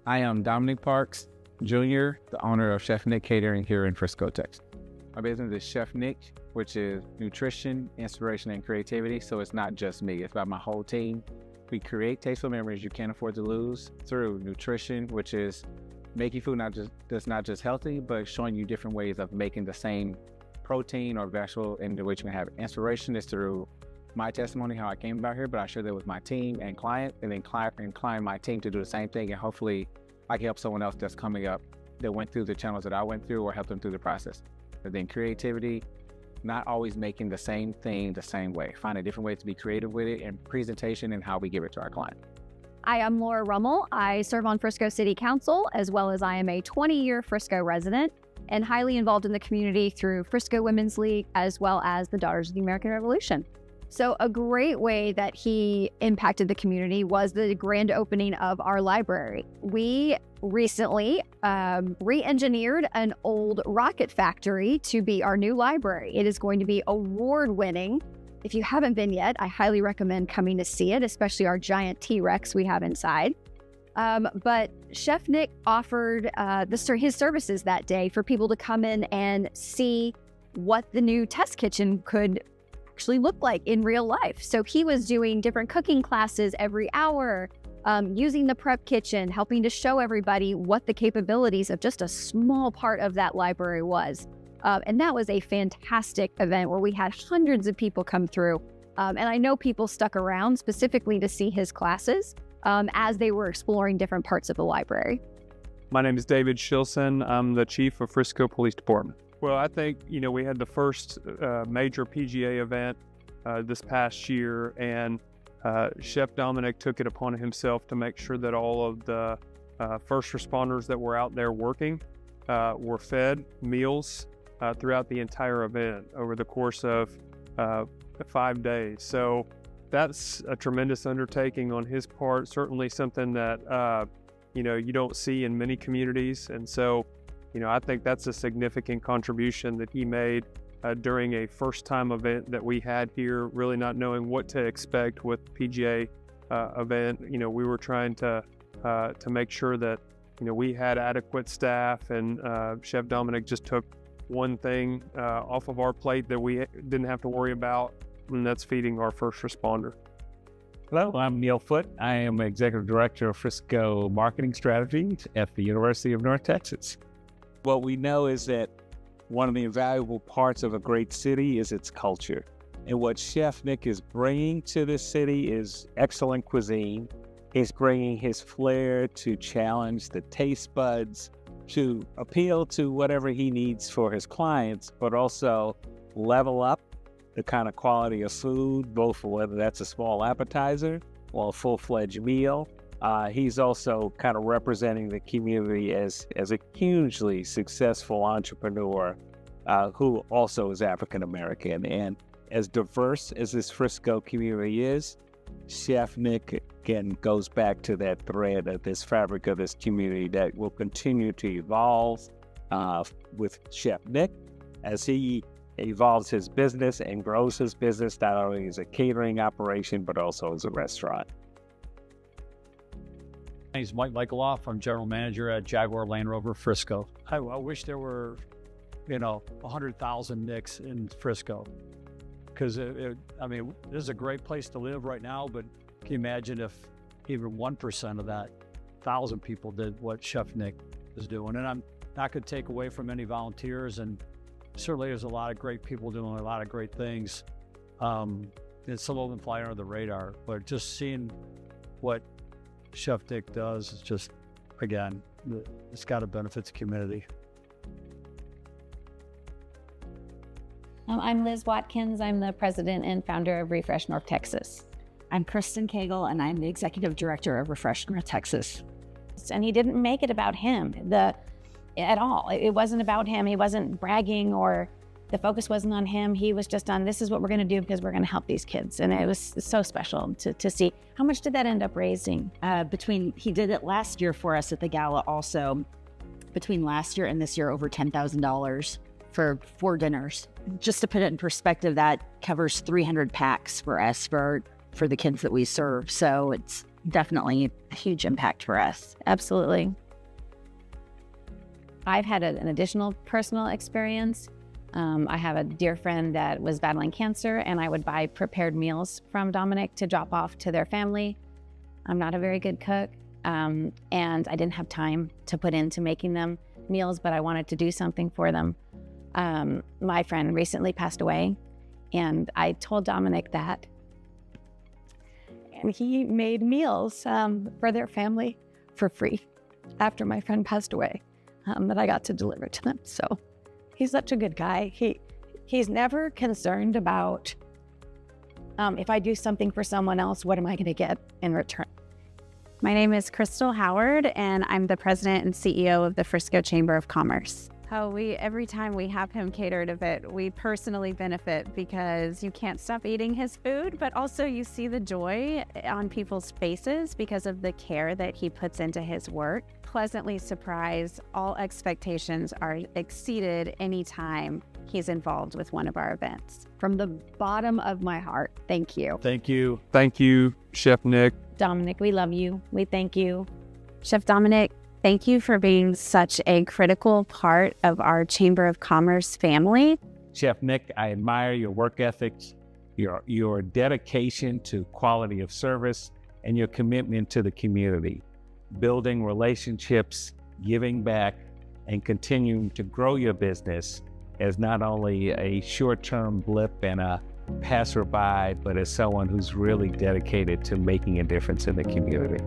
I am Dominic Parks Jr., the owner of ChefNIC Catering here in Frisco, Texas. My business is ChefNIC, which is nutrition, inspiration, and creativity. So it's not just me, it's about my whole team. We create tasteful memories you can't afford to lose through nutrition, which is making food that's not just healthy, but showing you different ways of making the same protein or vegetable in which you can have. Inspiration is through my testimony, how I came about here, but I share that with my team and client, and then client my team to do the same thing, and hopefully I can help someone else that's coming up that went through the channels that I went through, or help them through the process. But then creativity, not always making the same thing the same way, finding different ways to be creative with it, and presentation and how we give it to our client. Hi, I'm Laura Rummel. I serve on Frisco City Council, as well as I am a 20-year Frisco resident and highly involved in the community through Frisco Women's League, as well as the Daughters of the American Revolution. So a great way that he impacted the community was the grand opening of our library. We recently re-engineered an old rocket factory to be our new library. It is going to be award-winning. If you haven't been yet, I highly recommend coming to see it, especially our giant T-Rex we have inside. But ChefNIC offered his services that day for people to come in and see what the new test kitchen could actually look like in real life. So he was doing different cooking classes every hour, using the prep kitchen, helping to show everybody what the capabilities of just a small part of that library was. And that was a fantastic event where we had hundreds of people come through. And I know people stuck around specifically to see his classes as they were exploring different parts of the library. My name is David Shilson. I'm the chief of Frisco Police Department. Well, I think, we had the first major PGA event this past year, and Chef Dominic took it upon himself to make sure that all of the first responders that were out there working were fed meals throughout the entire event over the course of 5 days. So that's a tremendous undertaking on his part, certainly something that, you don't see in many communities. And so, I think that's a significant contribution that he made during a first-time event that we had here, really not knowing what to expect with PGA event. We were trying to make sure that, we had adequate staff, and Chef Dominic just took one thing off of our plate that we didn't have to worry about, and that's feeding our first responder. Hello, I'm Neil Foote. I am Executive Director of Frisco Marketing Strategy at the University of North Texas. What we know is that one of the invaluable parts of a great city is its culture. And what ChefNIC is bringing to this city is excellent cuisine. He's bringing his flair to challenge the taste buds, to appeal to whatever he needs for his clients, but also level up the kind of quality of food, both for whether that's a small appetizer or a full-fledged meal. He's also kind of representing the community as a hugely successful entrepreneur who also is African-American. And as diverse as this Frisco community is, ChefNIC again goes back to that thread of this fabric of this community that will continue to evolve with ChefNIC as he evolves his business and grows his business, not only as a catering operation, but also as a restaurant. My name is Mike Michaeloff. I'm General Manager at Jaguar Land Rover Frisco. I wish there were, 100,000 NICs in Frisco, because this is a great place to live right now, but can you imagine if even 1% of that 1,000 people did what ChefNIC is doing? And I'm not going to take away from any volunteers, and certainly there's a lot of great people doing a lot of great things. And some of them fly under the radar, but just seeing what ChefNIC does is just, again, it's got to benefit the community. I'm Liz Watkins. I'm the president and founder of Refresh North Texas. I'm Kristen Cagle, and I'm the executive director of Refresh North Texas. And he didn't make it about him at all. It wasn't about him. He wasn't bragging, or the focus wasn't on him. He was just on, this is what we're going to do because we're going to help these kids. And it was so special to see. How much did that end up raising? He did it last year for us at the gala also. Between last year and this year, over $10,000 for 4 dinners. Just to put it in perspective, that covers 300 packs for us for the kids that we serve. So definitely a huge impact for us. Absolutely. I've had an additional personal experience. I have a dear friend that was battling cancer, and I would buy prepared meals from Dominic to drop off to their family. I'm not a very good cook, and I didn't have time to put into making them meals, but I wanted to do something for them. My friend recently passed away, and I told Dominic that, and he made meals for their family for free after my friend passed away, that I got to deliver to them. So he's such a good guy. He's never concerned about if I do something for someone else, what am I going to get in return? My name is Crystal Howard, and I'm the president and CEO of the Frisco Chamber of Commerce. Every time we have him cater an event, we personally benefit because you can't stop eating his food, but also you see the joy on people's faces because of the care that he puts into his work. Pleasantly surprised, all expectations are exceeded anytime he's involved with one of our events. From the bottom of my heart, thank you. Thank you. Thank you, Chef Nick. Dominic, we love you. We thank you. Chef Dominic, thank you for being such a critical part of our Chamber of Commerce family. Chef Nick, I admire your work ethics, your dedication to quality of service, and your commitment to the community. Building relationships, giving back, and continuing to grow your business as not only a short-term blip and a passerby, but as someone who's really dedicated to making a difference in the community.